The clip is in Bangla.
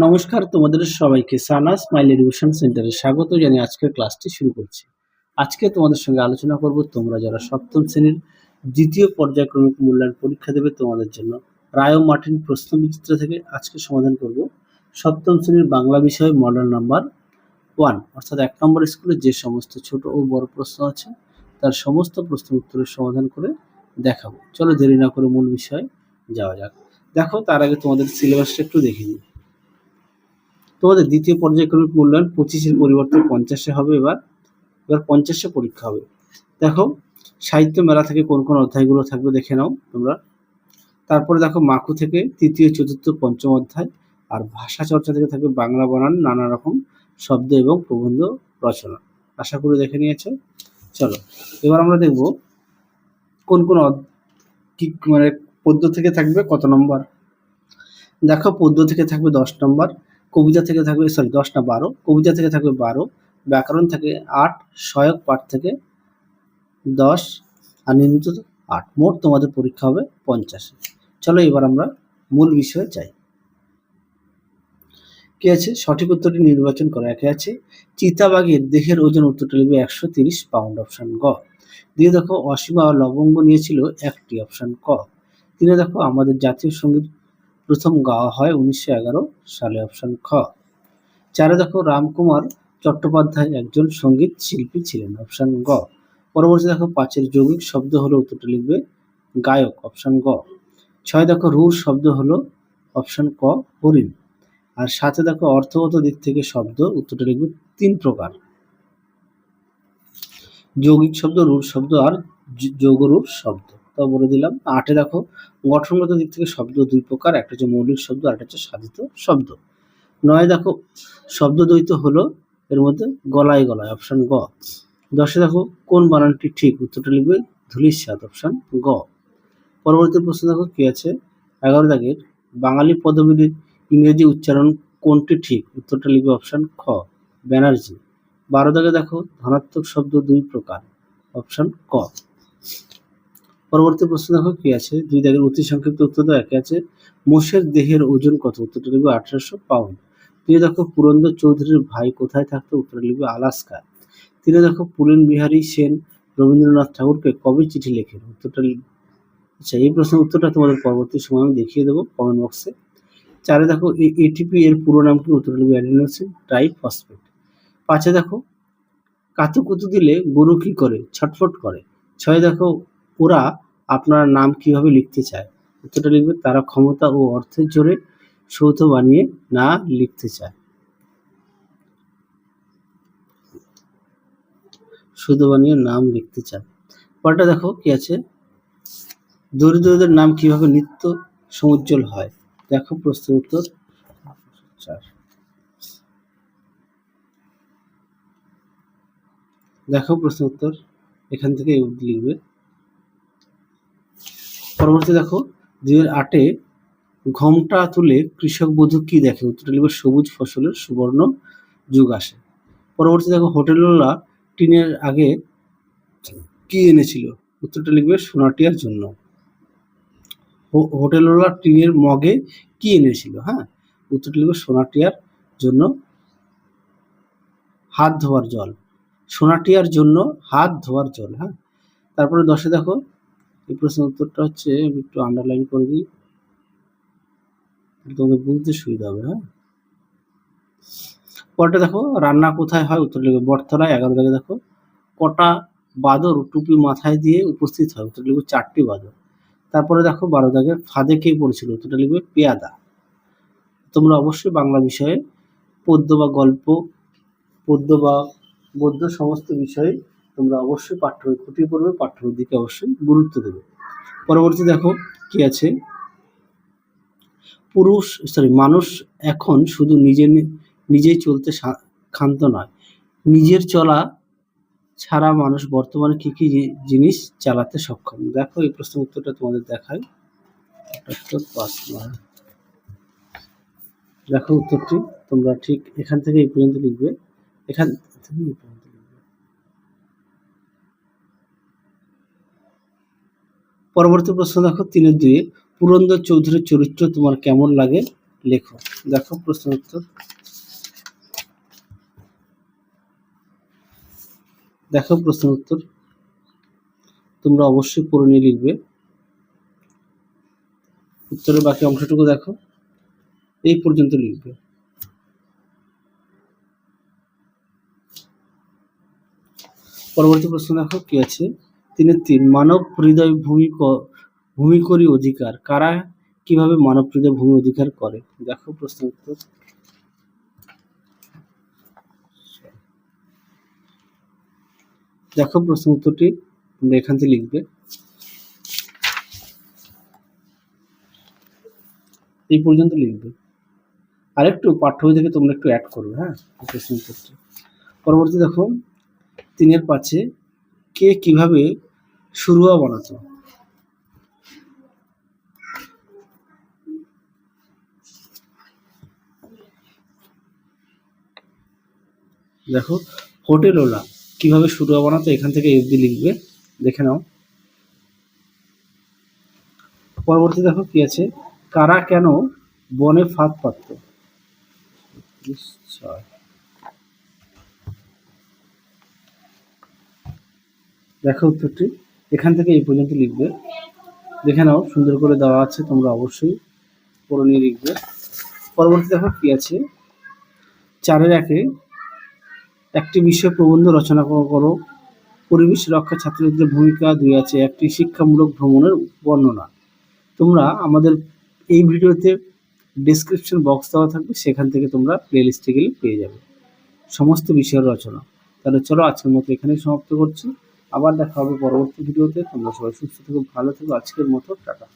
নমস্কার, তোমাদের সবাইকে সানা স্মাইল এডুকেশন সেন্টারে স্বাগত জানিয়ে আজকের ক্লাসটি শুরু করছি। আজকে তোমাদের সঙ্গে আলোচনা করব তোমরা যারা সপ্তম শ্রেণীর দ্বিতীয় পর্যায়ক্রমিক মূল্যায়ন পরীক্ষা দেবে তোমাদের জন্য রায় ও মার্টিন প্রশ্নবিচিত্র থেকে আজকে সমাধান করব সপ্তম শ্রেণীর বাংলা বিষয়ে মডেল নাম্বার 1 অর্থাৎ 1 নম্বর স্কুলে যে সমস্ত ছোট ও বড় প্রশ্ন আছে তার সমস্ত প্রশ্ন উত্তরের সমাধান করে দেখাবো। চলো দেরি না করে মূল বিষয়ে যাওয়া যাক। দেখো, তার আগে তোমাদের সিলেবাসটা একটু দেখে নিই। তোমাদের দ্বিতীয় পর্যায়ক্রমিক মূল্যায়ন 25-এর পরিবর্তে 50-এ হবে। এবার 50-এ পরীক্ষা হবে। দেখো, সাহিত্য মেলা থেকে কোন কোন অধ্যায়গুলো থাকবে দেখে নাও তোমরা। তারপরে দেখো, মাকু থেকে তৃতীয়, চতুর্থ, পঞ্চম অধ্যায়। আর ভাষা চর্চা থেকে থাকবে বাংলা বানান, নানা রকম শব্দ এবং প্রবন্ধ রচনা। আশা করি দেখে নিয়েছো। চলো এবার আমরা দেখব কোন কোন মানে পদ্য থেকে থাকবে কত নম্বর। দেখো, পদ্য থেকে থাকবে 10 নম্বর, কবিতা থেকে থাকবে 10 না 12, কবিতা থেকে থাকবে 12, ব্যাকরণ থেকে 8, সহায়ক পাঠ থেকে 10 আর নির্মিত 8। মোট তোমাদের পরীক্ষা হবে 50। চলো এবার আমরা মূল বিষয়ে যাই। কি আছে? সঠিক উত্তরটি নির্বাচন করা। একে আছে চিতাবাঘের দেহের ওজন, উত্তরটা লিখবে 130 পাউন্ড, অপশন গ। দিয়ে দেখো, অসীমা লবঙ্গ নিয়েছিল 1টি, অপশন ক। তিনে দেখো, আমাদের জাতীয় সঙ্গীত প্রথম গাওয়া হয় 1911 সালে, অপশন খ। 4 দেখো, রামকুমার চট্টোপাধ্যায় একজন সঙ্গীত শিল্পী ছিলেন, অপশন গ। পরবর্তী দেখো, 5 যৌগিক শব্দ হলো, উত্তরটা লিখবে গায়ক, অপশন গ। 6 দেখো, রুর শব্দ হলো, অপশন ক হরিণ। আর 7 দেখো, অর্থগত দিক থেকে শব্দ, উত্তরটা লিখবে 3 প্রকার, যৌগিক শব্দ, রুর শব্দ আর যৌগরূর শব্দ। তাও বলে দিলাম। 8 দেখো, গঠনগত দিক থেকে শব্দ 2 প্রকার, একটা হচ্ছে মৌলিক শব্দ আর একটা হচ্ছে সাধিত শব্দ। 9 দেখো, শব্দ দ্বৈত হলো এর মধ্যে গলায় গলায়, অপশন গ। 10 দেখো, কোন বানানটি ঠিক, উত্তরটা লিখবে ধূলিসাৎ, অপশন গ। পরবর্তী প্রশ্ন দেখো কি আছে। 11 দাগের বাঙালি পদবীর ইংরেজি উচ্চারণ কোনটি ঠিক, উত্তরটা লিখবে অপশন খ ব্যানার্জি। 12 দাগে দেখো, ধনাত্মক শব্দ 2 প্রকার, অপশন ক। পরবর্তী প্রশ্ন দেখো কি আছে। 2 দাগের অতি সংক্ষিপ্ত উত্তর দাও। একে আছে মোষের দেহের ওজন কত, উত্তরটা লিখবে 1800 পাউন্ড। 2 দেখো, পুরন্দর চৌধুরীর ভাই কোথায় থাকতো, উত্তরটা লিখবে আলাস্কা। 3 দেখো, পুলেন বিহারী সেন রবীন্দ্রনাথ ঠাকুরকে কবে চিঠি লেখেন, উত্তরটা। আচ্ছা, এই প্রশ্নের উত্তরটা তোমাদের পরবর্তী সময় আমি দেখিয়ে দেবো কমেন্ট বক্সে। 4 দেখো, এটিপি এর পুরো নাম কি, উত্তরটা লিখবে অ্যাডিনোসিন ট্রাইফসফেট। 5 দেখো, কাতুকুতু দিলে গরু কি করে, ছটফট করে। 6 দেখো, ওরা আপনার নাম কিভাবে লিখতে চায়, উত্তরটা লিখবে তারা ক্ষমতা ও অর্থের জোরে সৌধ বানিয়ে না লিখতে চায়, সৌধ বানিয়ে নাম লিখতে চায়। পরটা দেখো কি আছে। দরিদ্রদের নাম কিভাবে নিত্য সমুজ্জ্বল হয়। দেখো প্রশ্নের উত্তর 4। দেখো প্রশ্ন উত্তর এখান থেকে লিখবে। পরবর্তী দেখো, 2008-এ ঘোমটা তুলে কৃষক বধূ কি দেখে, উত্তরটা লিখবে সবুজ ফসলের সুবর্ণ যুগ আসে। পরবর্তী দেখো, হোটেলওয়ালা টিনের আগে কি এনেছিল, উত্তরটা লিখবে সোনাটিয়ার জন্য। হোটেলওয়ালা টিনের মগে কি এনেছিল, হ্যাঁ, উত্তরটা লিখবে সোনাটিয়ার জন্য হাত ধোয়ার জল, সোনাটিয়ার জন্য হাত ধোয়ার জল। হ্যাঁ, তারপরে 10-এ দেখো, এই প্রশ্নের উত্তরটা হচ্ছে, আমি একটু আন্ডারলাইন করে দিই, তোমাদের বুঝতে সুবিধা হবে। হ্যাঁ, পরটা দেখো, রান্না কোথায় হয়, উত্তর লিখবে বটতলায়। 11 দাগে দেখো, কটা বাদর টুপি মাথায় দিয়ে উপস্থিত হয়, উত্তর লিখবে 4টি বাদর। তারপরে দেখো 12 দাগে, ফাঁদে কে পড়েছিল, উত্তরটা লিখবে পেয়াদা। তোমরা অবশ্যই বাংলা বিষয়ে পদ্য বা গল্প, পদ্য বা গদ্য সমস্ত বিষয়ে তোমরা অবশ্যই পাঠ্য বই খুঁটিয়ে পড়বে, পাঠ্য বইয়ের দিকে অবশ্যই গুরুত্ব দেবে। পরবর্তী দেখো কি আছে। মানুষ এখন শুধু নিজেই চলতে ক্ষান্ত নয়, নিজের চলা ছাড়া মানুষ বর্তমানে কি কি জিনিস চালাতে সক্ষম। দেখো এই প্রশ্নের উত্তরটা তোমাদের দেখাই। দেখো উত্তরটি তোমরা ঠিক এখান থেকে এই পর্যন্ত লিখবে, এখান থেকে এই পর্যন্ত লিখবে। পরবর্তী প্রশ্ন দেখো 3-এর 2, পুরন্দর চৌধুরীর চরিত্র তোমার কেমন লাগে, লেখো। দেখো প্রশ্ন উত্তর, দেখো প্রশ্ন উত্তর তোমরা অবশ্যই পড়ে নিয়ে লিখবে। উত্তরের বাকি অংশটুকু দেখো, এই পর্যন্ত লিখবে। পরবর্তী প্রশ্ন দেখো কি আছে, 3 মানব হৃদয় ভূমি করি অধিকার, কারা কিভাবে মানব হৃদয় ভূমি অধিকার করে? দেখো প্রশ্ন উত্তর, দেখো প্রশ্ন উত্তরটি তোমরা এখান থেকে লিখবে, এই পর্যন্ত লিখবে। আরেকটু পাঠ্য বই থেকে তোমরা একটু অ্যাড করবে, হ্যাঁ প্রশ্ন উত্তরটি। পরবর্তী দেখো 3 কে কিভাবে শুরুয়া বানাতো? দেখো হোটেলওয়ালা কিভাবে শুরুয়া বানাতো, এখান থেকে এফবি লিখবে, দেখে নাও। পরবর্তী দেখো কি আছে, কারা কেন বনে ফাঁদ পাতত? দেখো উত্তরটি এখান থেকে এই পর্যন্ত লিখবে, দেখে নাও সুন্দর করে দেওয়া আছে, তোমরা অবশ্যই পড়ে নিয়ে লিখবে। পরবর্তী দেখো কি আছে, 4-1 একটি বিষয় প্রবন্ধ রচনা করো। পরিবেশ রক্ষা ছাত্রদের ভূমিকা। 2 আছে একটি শিক্ষামূলক ভ্রমণের বর্ণনা। তোমরা আমাদের এই ভিডিওতে ডেসক্রিপশন বক্স দেওয়া থাকবে, সেখান থেকে তোমরা প্লেলিস্টে গেলে পেয়ে যাবে সমস্ত বিষয়ের রচনা। তাহলে চলো আজকের মতো এখানেই সমাপ্ত করছি, আবার দেখা হবে পরবর্তী ভিডিওতে। তোমরা সবাই সুস্থ থেকো, ভালো থেকো, আজকের মতো টাটা।